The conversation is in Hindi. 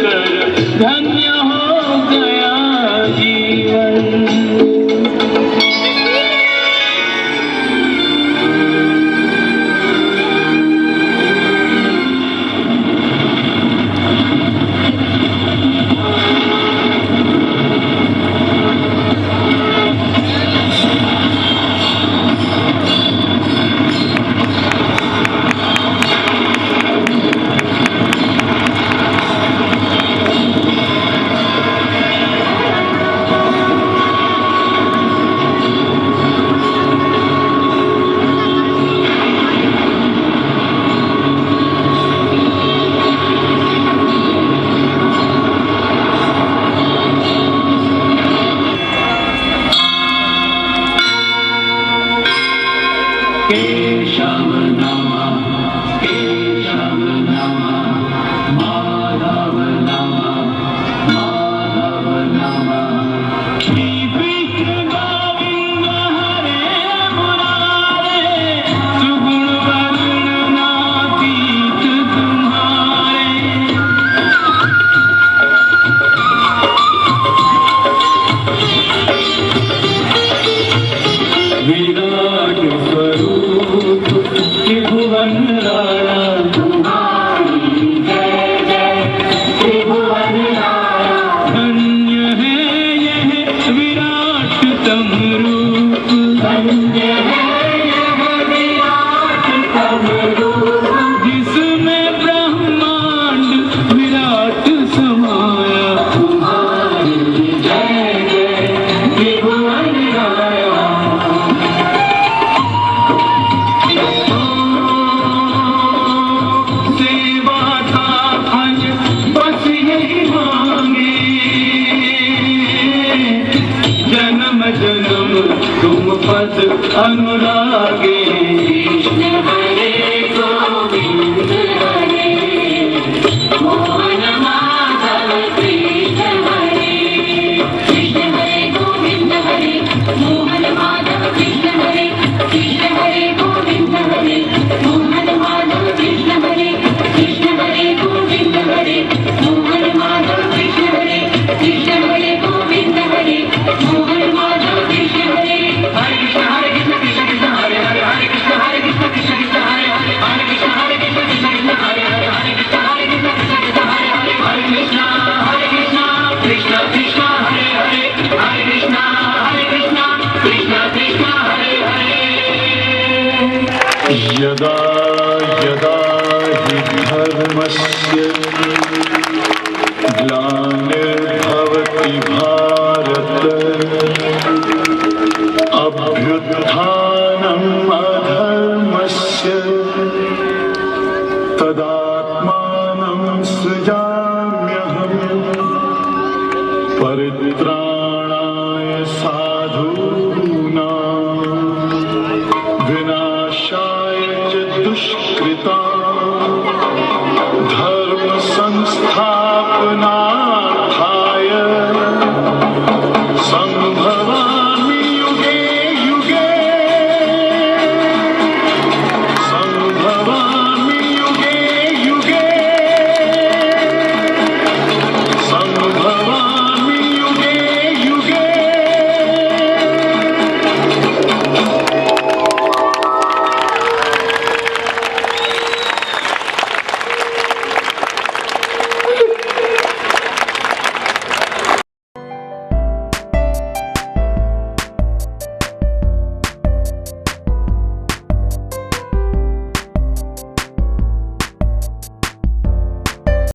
कर धन्य हो गया जीवन। केशव नमः, केशव नमः, माधव नमः, माधव नमः। श्री कृष्ण गोविंद हरे मुरारे, सुगुण वरुण नातीत तुम्हारे। विराट स्वरूप त्रिभुवन राणा, तुम्हारी जय जय त्रिभुवन राणा। धन्य है यह विराट तम रूप, धन्य है यह विराट तम रूप। जिसमें ब्रह्मांड विराट समाया, तुम्हारी जय जय त्रिभुवन राणा। जन्म जन्म तुम पद अनुरागे, कृष्ण हरे गोविंद हरे, मोहन माधव कृष्ण हरे। कृष्ण हरे गोविंद हरे, मोहन माधव कृष्ण हरे। कृष्ण हरे गोविंद हरे, मोहन माधव कृष्ण हरे। कृष्ण हरे गोविंद हरे, मोहन माधव कृष्ण हरे। कृष्ण हरे गोविंद हरे, मोहन माधव कृष्ण हरे। हरे कृष्ण कृष्ण कृष्ण हरे हरे, हरे कृष्ण कृष्ण कृष्ण हरे हरे, हरे कृष्ण कृष्ण कृष्ण हरे हरे, हरे कृष्ण कृष्ण हरे हरे। हरे कृष्ण कृष्ण कृष्ण हरे हरे, हरे कृष्ण कृष्ण कृष्ण हरे हरे। यदा यदा हि धर्मस्य ग्लानिर्भवति